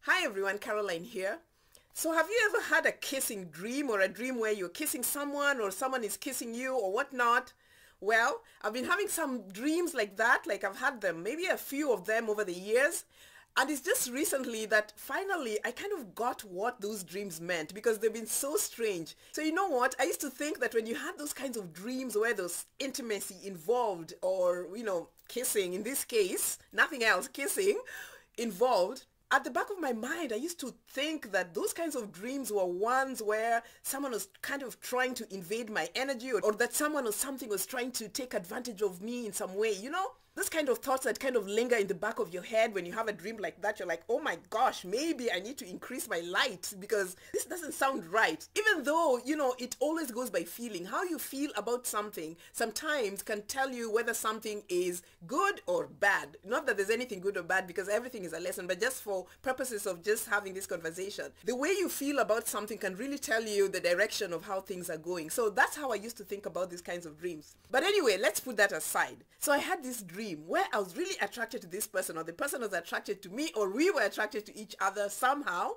Hi everyone, Caroline here. So have you ever had a kissing dream or a dream where you're kissing someone or someone is kissing you or whatnot? Well, I've been having some dreams like that, like I've had them, maybe a few of them over the years. And it's just recently that finally I kind of got what those dreams meant because they've been so strange. So you know what? I used to think that when you had those kinds of dreams where there's intimacy involved or, kissing in this case, nothing else, kissing involved, at the back of my mind, I used to think that those kinds of dreams were ones where someone was kind of trying to invade my energy or that someone or something was trying to take advantage of me in some way, Those kind of thoughts that kind of linger in the back of your head when you have a dream like that. You're like, oh my gosh, maybe I need to increase my light because this doesn't sound right. Even though, it always goes by feeling. How you feel about something sometimes can tell you whether something is good or bad. Not that there's anything good or bad because everything is a lesson, but just for purposes of just having this conversation. The way you feel about something can really tell you the direction of how things are going. So that's how I used to think about these kinds of dreams. But anyway, let's put that aside. So I had this dream where I was really attracted to this person or the person was attracted to me or we were attracted to each other somehow.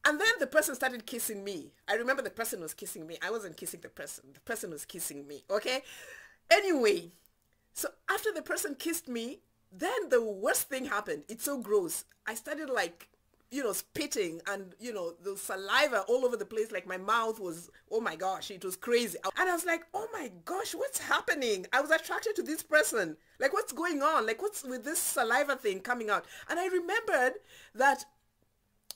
And then the person started kissing me. I remember the person was kissing me. I wasn't kissing the person. The person was kissing me. Okay. Anyway, so after the person kissed me, then the worst thing happened. It's so gross. I started spitting and, the saliva all over the place. Like my mouth was, oh my gosh, it was crazy. And I was like, oh my gosh, what's happening? I was attracted to this person. Like, what's going on? Like, what's with this saliva thing coming out? And I remembered that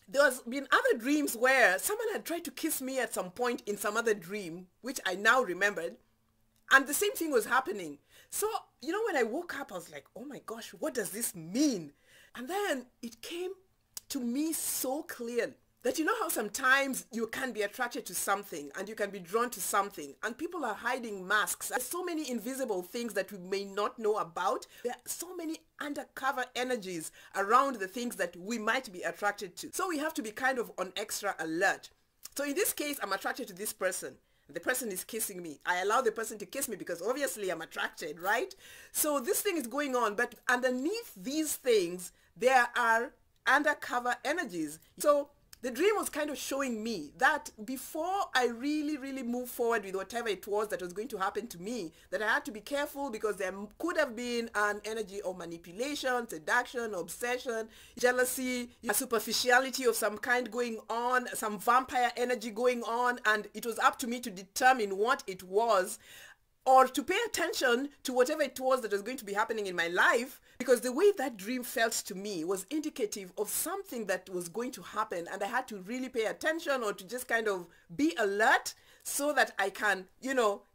there has been other dreams where someone had tried to kiss me at some point in some other dream, which I now remembered. And the same thing was happening. So, when I woke up, I was like, oh my gosh, what does this mean? And then it came to me so clearly that how sometimes you can be attracted to something and you can be drawn to something and people are hiding masks. There's so many invisible things that we may not know about. There are so many undercover energies around the things that we might be attracted to. So we have to be kind of on extra alert. So in this case, I'm attracted to this person. The person is kissing me. I allow the person to kiss me because obviously I'm attracted, right? So this thing is going on, but underneath these things, there are undercover energies. So the dream was kind of showing me that before I really move forward with whatever it was that was going to happen to me, that I had to be careful because there could have been an energy of manipulation, seduction, obsession, jealousy, a superficiality of some kind going on, some vampire energy going on, and it was up to me to determine what it was or to pay attention to whatever it was that was going to be happening in my life, because the way that dream felt to me was indicative of something that was going to happen, and I had to really pay attention or to just kind of be alert so that I can,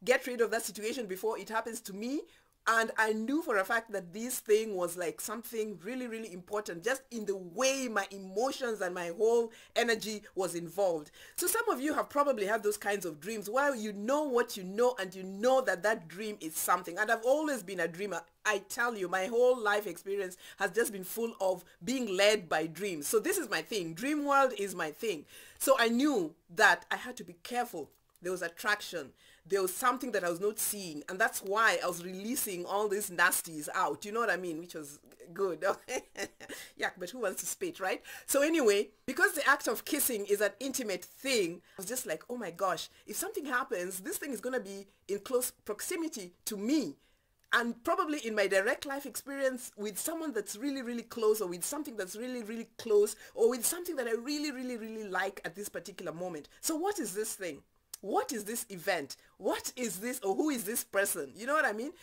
get rid of that situation before it happens to me. And I knew for a fact that this thing was like something really important, just in the way my emotions and my whole energy was involved. So some of you have probably had those kinds of dreams where you know what you know and you know that that dream is something. And I've always been a dreamer. I tell you, my whole life experience has just been full of being led by dreams. So this is my thing. Dream world is my thing. So I knew that I had to be careful. There was attraction. There was something that I was not seeing. And that's why I was releasing all these nasties out. You know what I mean? Which was good. Yeah, but who wants to spit, right? So anyway, because the act of kissing is an intimate thing, I was just like, oh my gosh, if something happens, this thing is going to be in close proximity to me. And probably in my direct life experience with someone that's really close, or with something that's really close, or with something that I really like at this particular moment. So what is this thing? What is this event? What is this, or who is this person? You know what I mean?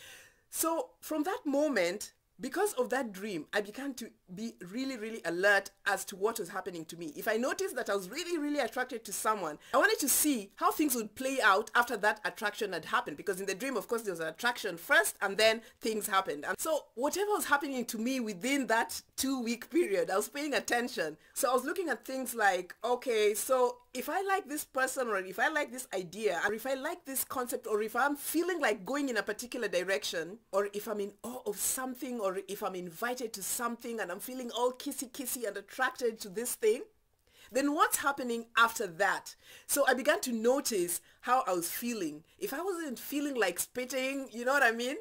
So from that moment, because of that dream, I began to be really alert as to what was happening to me. If I noticed that I was really attracted to someone, I wanted to see how things would play out after that attraction had happened. Because in the dream, of course, there was an attraction first and then things happened. And so whatever was happening to me within that 2-week period, I was paying attention. So I was looking at things like, okay, so if I like this person, or if I like this idea, or if I like this concept, or if I'm feeling like going in a particular direction, or if I'm in awe of something, or if I'm invited to something and I'm feeling all kissy and attracted to this thing, then what's happening after that? So I began to notice how I was feeling. If I wasn't feeling like spitting, you know what I mean?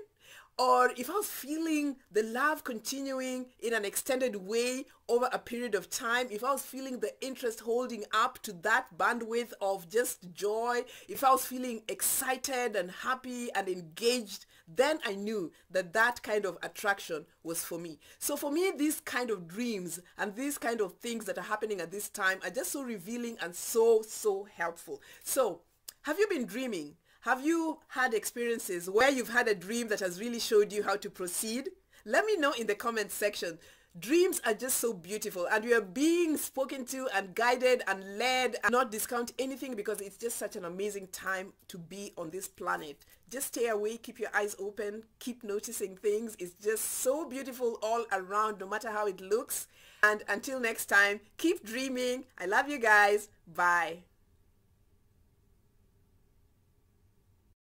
or if I was feeling the love continuing in an extended way over a period of time, if I was feeling the interest holding up to that bandwidth of just joy, if I was feeling excited and happy and engaged, then I knew that that kind of attraction was for me. So for me, these kind of dreams and these kind of things that are happening at this time are just so revealing and so, so helpful. So have you been dreaming? Have you had experiences where you've had a dream that has really showed you how to proceed? Let me know in the comments section. Dreams are just so beautiful, and we are being spoken to and guided and led, and not discount anything, because it's just such an amazing time to be on this planet. Just stay away, keep your eyes open, keep noticing things. It's just so beautiful all around, no matter how it looks. And until next time, keep dreaming. I love you guys. Bye.